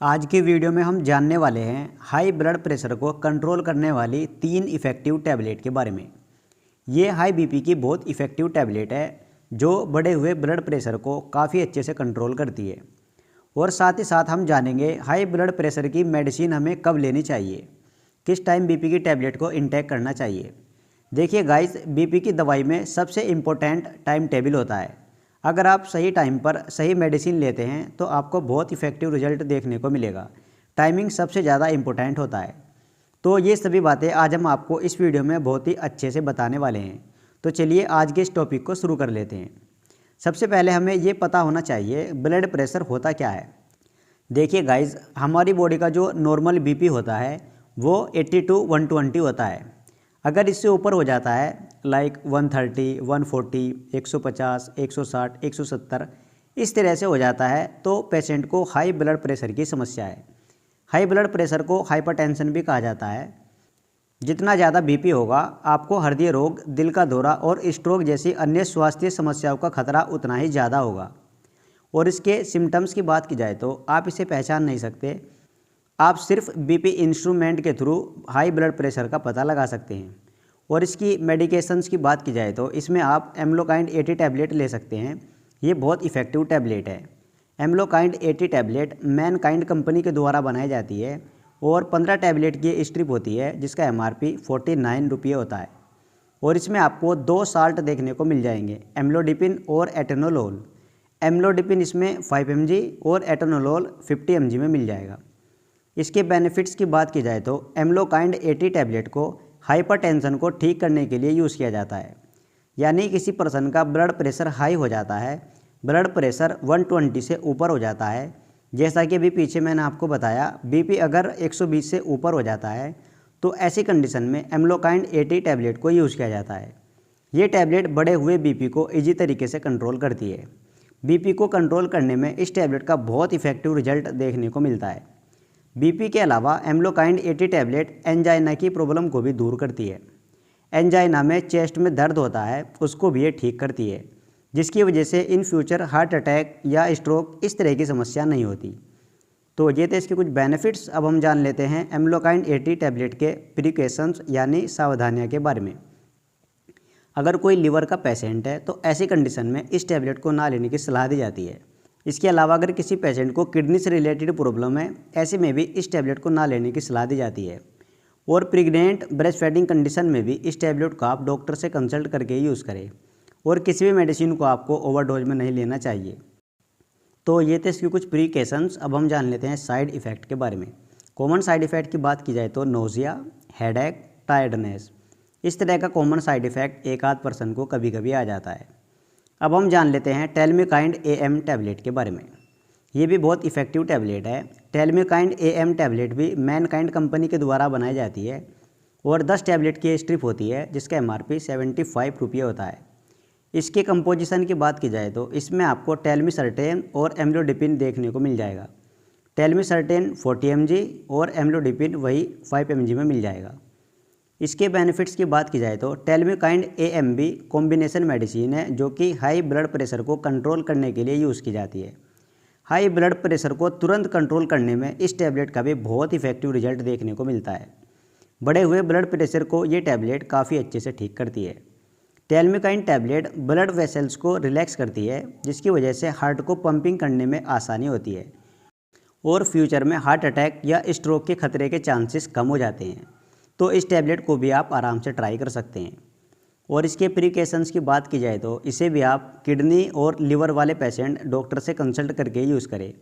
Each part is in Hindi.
आज के वीडियो में हम जानने वाले हैं हाई ब्लड प्रेशर को कंट्रोल करने वाली 3 इफ़ेक्टिव टैबलेट के बारे में। ये हाई बीपी की बहुत इफ़ेक्टिव टैबलेट है जो बढ़े हुए ब्लड प्रेशर को काफ़ी अच्छे से कंट्रोल करती है। और साथ ही साथ हम जानेंगे हाई ब्लड प्रेशर की मेडिसिन हमें कब लेनी चाहिए, किस टाइम बीपी की टैबलेट को इंटेक करना चाहिए। देखिए गाइस, बीपी की दवाई में सबसे इम्पोर्टेंट टाइम टेबल होता है। अगर आप सही टाइम पर सही मेडिसिन लेते हैं तो आपको बहुत इफ़ेक्टिव रिजल्ट देखने को मिलेगा। टाइमिंग सबसे ज़्यादा इम्पोर्टेंट होता है। तो ये सभी बातें आज हम आपको इस वीडियो में बहुत ही अच्छे से बताने वाले हैं। तो चलिए आज के इस टॉपिक को शुरू कर लेते हैं। सबसे पहले हमें ये पता होना चाहिए ब्लड प्रेशर होता क्या है। देखिए गाइज, हमारी बॉडी का जो नॉर्मल बीपी होता है वो 80 to 120 होता है। अगर इससे ऊपर हो जाता है लाइक 130, 140, 150, 160, 170 इस तरह से हो जाता है तो पेशेंट को हाई ब्लड प्रेशर की समस्या है। हाई ब्लड प्रेशर को हाइपरटेंशन भी कहा जाता है। जितना ज़्यादा बीपी होगा आपको हृदय रोग, दिल का दौरा और स्ट्रोक जैसी अन्य स्वास्थ्य समस्याओं का खतरा उतना ही ज़्यादा होगा। और इसके सिम्टम्स की बात की जाए तो आप इसे पहचान नहीं सकते। आप सिर्फ बीपी इंस्ट्रूमेंट के थ्रू हाई ब्लड प्रेशर का पता लगा सकते हैं। और इसकी मेडिकेशंस की बात की जाए तो इसमें आप एम्लोकाइंड 80 टैबलेट ले सकते हैं। ये बहुत इफ़ेक्टिव टैबलेट है। एम्लोकाइंड 80 टैबलेट मैनकाइंड कंपनी के द्वारा बनाई जाती है और 15 टैबलेट की स्ट्रिप होती है जिसका MRP 49 रुपये होता है। और इसमें आपको 2 साल्ट देखने को मिल जाएंगे, एम्लोडिपिन और एटेनोलोल। एम्लोडिपिन इसमें 5 mg और एटेनोलोल 50 mg में मिल जाएगा। इसके बेनिफिट्स की बात की जाए तो एम्लोकाइंड 80 टैबलेट को हाइपरटेंशन को ठीक करने के लिए यूज़ किया जाता है। यानी किसी पर्सन का ब्लड प्रेशर हाई हो जाता है, ब्लड प्रेशर 120 से ऊपर हो जाता है, जैसा कि अभी पीछे मैंने आपको बताया बीपी अगर 120 से ऊपर हो जाता है तो ऐसी कंडीशन में एम्लोकाइंड 80 टैबलेट को यूज़ किया जाता है। ये टैबलेट बढ़े हुए बीपी को ईजी तरीके से कंट्रोल करती है। बीपी को कंट्रोल करने में इस टैबलेट का बहुत इफेक्टिव रिजल्ट देखने को मिलता है। बीपी के अलावा एम्लोकाइंड 80 टैबलेट एंजाइना की प्रॉब्लम को भी दूर करती है। एंजाइना में चेस्ट में दर्द होता है उसको भी ये ठीक करती है, जिसकी वजह से इन फ्यूचर हार्ट अटैक या स्ट्रोक इस तरह की समस्या नहीं होती। तो ये थे इसके कुछ बेनिफिट्स। अब हम जान लेते हैं एम्लोकाइंड 80 टैबलेट के प्रिकॉशंस यानी सावधानियाँ के बारे में। अगर कोई लीवर का पेशेंट है तो ऐसी कंडीशन में इस टैबलेट को ना लेने की सलाह दी जाती है। इसके अलावा अगर किसी पेशेंट को किडनी से रिलेटेड प्रॉब्लम है, ऐसे में भी इस टैबलेट को ना लेने की सलाह दी जाती है। और प्रेग्नेंट ब्रेस्ट फीडिंग कंडीशन में भी इस टैबलेट को आप डॉक्टर से कंसल्ट करके यूज़ करें। और किसी भी मेडिसिन को आपको ओवरडोज में नहीं लेना चाहिए। तो ये थे इसके कुछ प्रिकॉशंस। अब हम जान लेते हैं साइड इफ़ेक्ट के बारे में। कॉमन साइड इफ़ेक्ट की बात की जाए तो नोज़िया, हेडेक, टायर्डनेस इस तरह का कॉमन साइड इफ़ेक्ट एक आध पर्सन को कभी कभी आ जाता है। अब हम जान लेते हैं टेलमिकाइंड AM टैबलेट के बारे में। ये भी बहुत इफ़ेक्टिव टैबलेट है। टेलमिकाइंड AM टैबलेट भी मैनकाइंड कंपनी के द्वारा बनाई जाती है और 10 टैबलेट की स्ट्रिप होती है जिसका MRP 75 रुपये होता है। इसके कंपोजिशन की बात की जाए तो इसमें आपको टेलमिसर्टेन और एम्लोडिपिन देखने को मिल जाएगा। टेलमिसर्टेन 40 mg और एम्लोडिपिन वही 5 mg में मिल जाएगा। इसके बेनिफिट्स की बात की जाए तो टेलमिकाइंड AM भी कॉम्बिनेशन मेडिसिन है जो कि हाई ब्लड प्रेशर को कंट्रोल करने के लिए यूज़ की जाती है। हाई ब्लड प्रेशर को तुरंत कंट्रोल करने में इस टैबलेट का भी बहुत इफेक्टिव रिजल्ट देखने को मिलता है। बढ़े हुए ब्लड प्रेशर को ये टैबलेट काफ़ी अच्छे से ठीक करती है। टेलमिकाइंड टैबलेट ब्लड वेसल्स को रिलैक्स करती है जिसकी वजह से हार्ट को पंपिंग करने में आसानी होती है और फ्यूचर में हार्ट अटैक या स्ट्रोक के खतरे के चांसेस कम हो जाते हैं। तो इस टैबलेट को भी आप आराम से ट्राई कर सकते हैं। और इसके प्रिकॉशंस की बात की जाए तो इसे भी आप किडनी और लीवर वाले पेशेंट डॉक्टर से कंसल्ट करके यूज़ करें।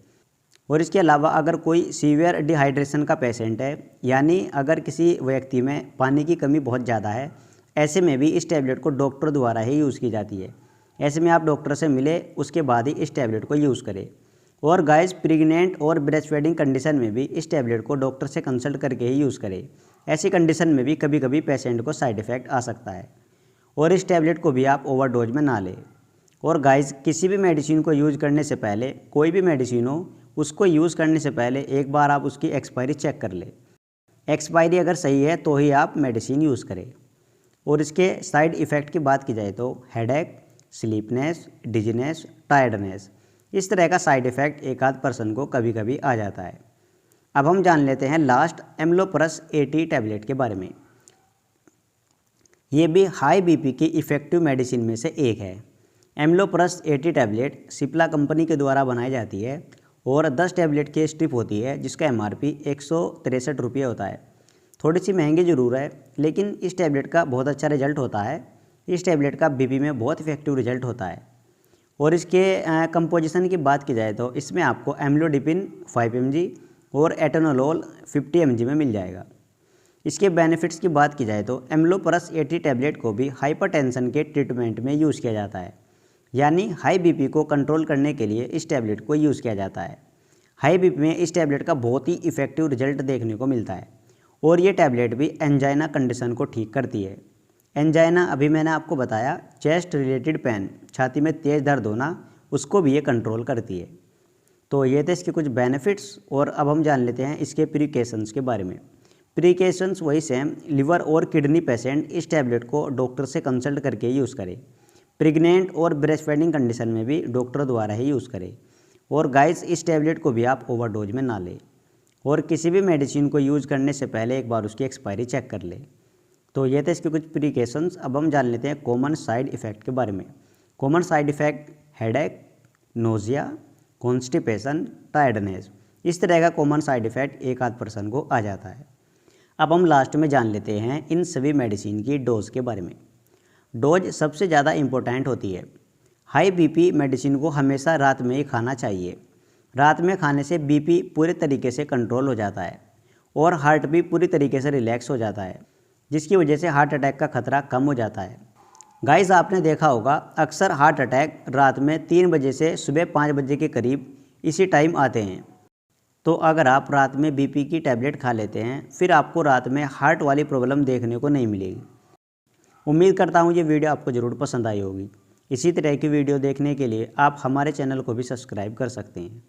और इसके अलावा अगर कोई सीवियर डिहाइड्रेशन का पेशेंट है, यानी अगर किसी व्यक्ति में पानी की कमी बहुत ज़्यादा है, ऐसे में भी इस टैबलेट को डॉक्टर द्वारा ही यूज़ की जाती है। ऐसे में आप डॉक्टर से मिले उसके बाद ही इस टैबलेट को यूज़ करें। और गाइस, प्रेग्नेंट और ब्रेस्ट फीडिंग कंडीशन में भी इस टैबलेट को डॉक्टर से कंसल्ट करके ही यूज़ करें। ऐसी कंडीशन में भी कभी कभी पेशेंट को साइड इफ़ेक्ट आ सकता है और इस टैबलेट को भी आप ओवरडोज में ना लें। और गाइस, किसी भी मेडिसिन को यूज़ करने से पहले, कोई भी मेडिसिन हो उसको यूज़ करने से पहले एक बार आप उसकी एक्सपायरी चेक कर लें। एक्सपायरी अगर सही है तो ही आप मेडिसिन यूज़ करें। और इसके साइड इफ़ेक्ट की बात की जाए तो हेडेक, स्लीपनेस, डिजीनेस, टायर्डनेस इस तरह का साइड इफ़ेक्ट एक आध पर्सन को कभी कभी आ जाता है। अब हम जान लेते हैं लास्ट एम्लोपरस 80 टैबलेट के बारे में। ये भी हाई बीपी की इफ़ेक्टिव मेडिसिन में से एक है। एम्लोपरस 80 टैबलेट सिप्ला कंपनी के द्वारा बनाई जाती है और 10 टैबलेट की स्ट्रिप होती है जिसका MRP 163 रुपये होता है। थोड़ी सी महंगी ज़रूर है, लेकिन इस टैबलेट का बहुत अच्छा रिजल्ट होता है। इस टैबलेट का बीपी में बहुत इफेक्टिव रिजल्ट होता है। और इसके कंपोजिशन की बात की जाए तो इसमें आपको एम्लोडिपिन 5 mg और एटेनोलोल 50 mg में मिल जाएगा। इसके बेनिफिट्स की बात की जाए तो एम्लोपरस 80 टैबलेट को भी हाइपरटेंशन के ट्रीटमेंट में यूज़ किया जाता है, यानी हाई बीपी को कंट्रोल करने के लिए इस टैबलेट को यूज़ किया जाता है। हाई बीपी में इस टैबलेट का बहुत ही इफेक्टिव रिजल्ट देखने को मिलता है। और ये टैबलेट भी एंजाइना कंडीशन को ठीक करती है। एंजाइना अभी मैंने आपको बताया, चेस्ट रिलेटेड पेन, छाती में तेज़ दर्द होना, उसको भी ये कंट्रोल करती है। तो ये थे इसके कुछ बेनिफिट्स। और अब हम जान लेते हैं इसके प्रिकॉशंस के बारे में। प्रिकॉशंस वही सेम, लिवर और किडनी पेशेंट इस टैबलेट को डॉक्टर से कंसल्ट करके यूज़ करें। प्रेग्नेंट और ब्रेस्ट फीडिंग कंडीशन में भी डॉक्टर द्वारा ही यूज़ करें। और गाइस, इस टैबलेट को भी आप ओवरडोज में ना लें। और किसी भी मेडिसिन को यूज़ करने से पहले एक बार उसकी एक्सपायरी चेक कर लें। तो ये थे इसके कुछ प्रिकॉशंस। अब हम जान लेते हैं कॉमन साइड इफ़ेक्ट के बारे में। Common side effect headache, nausea, constipation, tiredness, इस तरह का कॉमन साइड इफ़ेक्ट एक आध पर्सन को आ जाता है। अब हम लास्ट में जान लेते हैं इन सभी मेडिसिन की डोज के बारे में। डोज सबसे ज़्यादा इम्पोर्टेंट होती है। हाई बीपी मेडिसिन को हमेशा रात में ही खाना चाहिए। रात में खाने से बीपी पूरे तरीके से कंट्रोल हो जाता है और हार्ट भी पूरी तरीके से रिलैक्स हो जाता है, जिसकी वजह से हार्ट अटैक का खतरा कम हो जाता है। गाइस, आपने देखा होगा अक्सर हार्ट अटैक रात में 3 बजे से सुबह 5 बजे के करीब इसी टाइम आते हैं। तो अगर आप रात में बीपी की टैबलेट खा लेते हैं, फिर आपको रात में हार्ट वाली प्रॉब्लम देखने को नहीं मिलेगी। उम्मीद करता हूँ ये वीडियो आपको ज़रूर पसंद आई होगी। इसी तरह की वीडियो देखने के लिए आप हमारे चैनल को भी सब्सक्राइब कर सकते हैं।